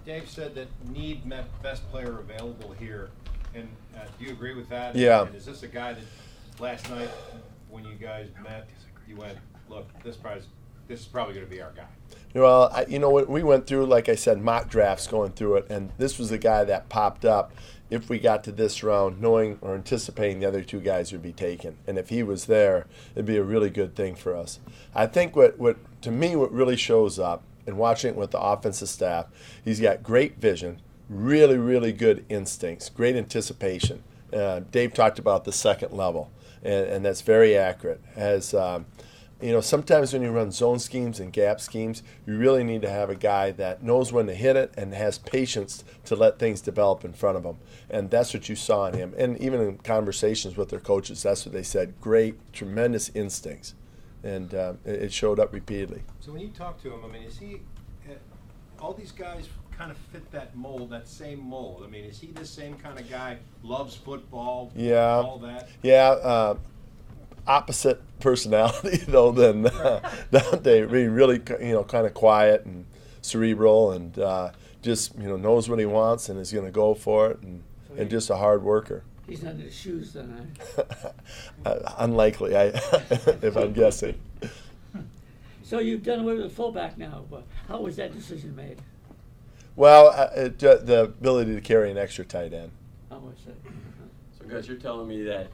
Dave said that need met best player available here, and do you agree with that? Yeah. And is this a guy that last night when you guys met, you went, look, this is probably going to be our guy? Well, we went through, like I said, mock drafts going through it, and this was the guy that popped up if we got to this round, knowing or anticipating the other two guys would be taken. And if he was there, it'd be a really good thing for us. I think what really shows up, and watching it with the offensive staff, he's got great vision, really, really good instincts, great anticipation. Dave talked about the second level, and that's very accurate. Sometimes when you run zone schemes and gap schemes, you really need to have a guy that knows when to hit it and has patience to let things develop in front of him. And that's what you saw in him. And even in conversations with their coaches, that's what they said. Great, tremendous instincts. And it showed up repeatedly. So when you talk to him, I mean, is he all these guys kind of fit that mold, that same mold? I mean, is he the same kind of guy, loves football, all that? Yeah. Opposite personality though than Dave. Really, kind of quiet and cerebral, and just knows what he wants and is going to go for it, and just a hard worker. He's not in his shoes then, Unlikely, if I'm guessing. So you've done away with the fullback now, but how was that decision made? Well, the ability to carry an extra tight end. How was that? So guys, you're telling me that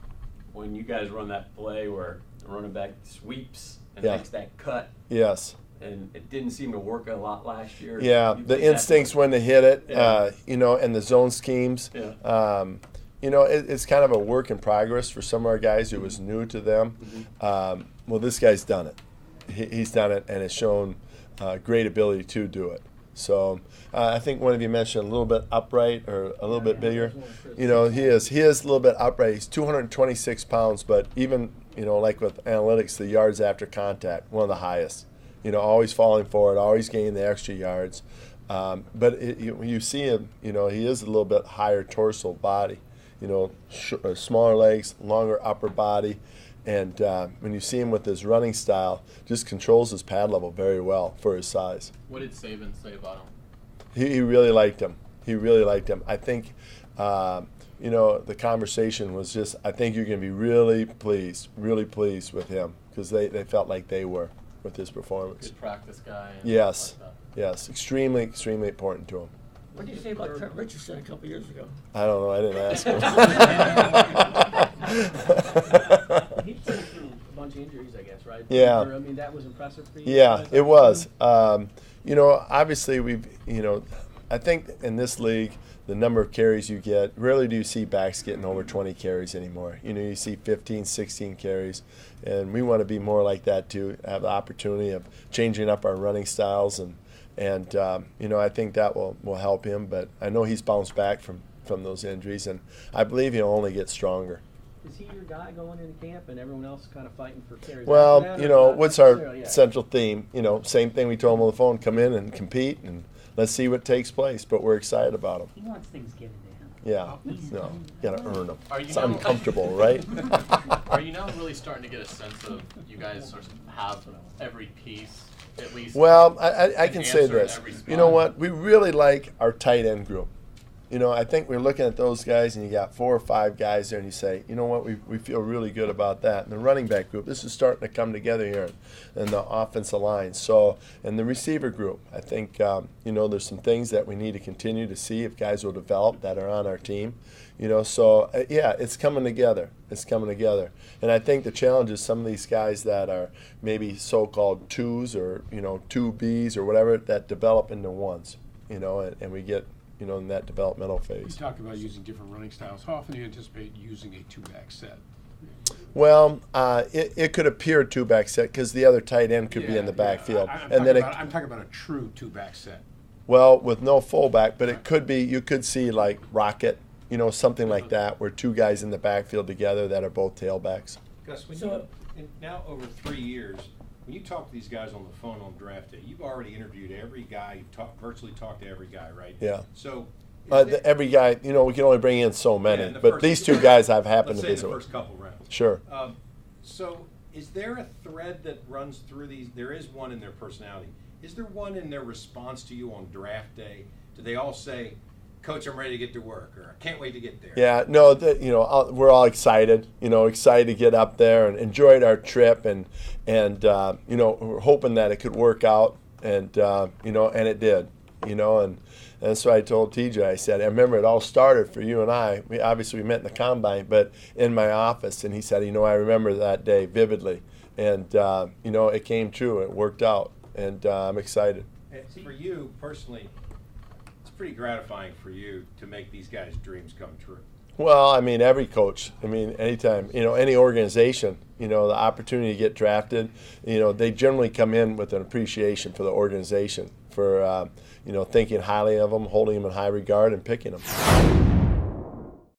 when you guys run that play where the running back sweeps and makes that cut, yes, and it didn't seem to work a lot last year. Yeah, the instincts when to hit it, and the zone schemes. Yeah. It's kind of a work in progress for some of our guys. It was new to them. Mm-hmm. Well, this guy's done it. He's done it, and has shown great ability to do it. So I think one of you mentioned a little bit upright or a little bit bigger. He is a little bit upright. He's 226 pounds, but even, like with analytics, the yards after contact, one of the highest. Always falling forward, always gaining the extra yards. But you see him, he is a little bit higher torso body. Smaller legs, longer upper body. And when you see him with his running style, just controls his pad level very well for his size. What did Saban say about him? He really liked him. I think, the conversation was just, I think you're going to be really pleased with him, because they felt like they were with his performance. Good practice guy. Yes, extremely, extremely important to him. What did you say about Trent Richardson a couple years ago? I don't know. I didn't ask him. He played through a bunch of injuries, I guess, right? Yeah. I mean, that was impressive for you. Yeah, it was. Obviously I think in this league, the number of carries you get, rarely do you see backs getting over 20 carries anymore. You see 15, 16 carries, and we want to be more like that too, have the opportunity of changing up our running styles, and I think that will help him. But I know he's bounced back from those injuries, and I believe he'll only get stronger. Is he your guy going into camp and everyone else kind of fighting for carries? Well, what's our central theme? Same thing we told him on the phone, come in and compete, and let's see what takes place. But we're excited about him. He wants things given to him. Yeah, no, got to earn them. It's uncomfortable, right? Are you now really starting to get a sense of you guys sort of have every piece, at least? Well, I can say this. You know what? We really like our tight end group. I think we're looking at those guys, and you got 4 or 5 guys there, and you say, you know what, we feel really good about that. And the running back group, this is starting to come together here, and the offensive line. So, and the receiver group, I think, there's some things that we need to continue to see if guys will develop that are on our team. It's coming together. And I think the challenge is some of these guys that are maybe so-called 2s or, 2Bs or whatever, that develop into 1s, and we get, in that developmental phase. We talked about using different running styles. How often do you anticipate using a 2-back set? Well, it could appear a 2-back set because the other tight end could be in the backfield. I'm talking about a true 2-back set. Well, with no fullback, but it could be, you could see like Rocket, something like that, where 2 guys in the backfield together that are both tailbacks. Gus, now over 3 years, when you talk to these guys on the phone on draft day, you've already interviewed every guy. You've virtually talked to every guy, right? Yeah. So every guy, we can only bring in so many. But these 2 guys I've happened to visit the with. first couple rounds. Sure. So is there a thread that runs through these? There is one in their personality. is there one in their response to you on draft day? Do they all say, Coach, I'm ready to get to work, or I can't wait to get there? Yeah, no, we're all excited, excited to get up there and enjoyed our trip, and we're hoping that it could work out, and and it did, and so I told TJ, I said, I remember it all started for you and I. We met in the combine, but in my office, and he said, I remember that day vividly, and it came true, it worked out, and I'm excited. And for you personally, pretty gratifying for you to make these guys' dreams come true. Well, every coach, anytime, any organization, the opportunity to get drafted, they generally come in with an appreciation for the organization, for, thinking highly of them, holding them in high regard, and picking them.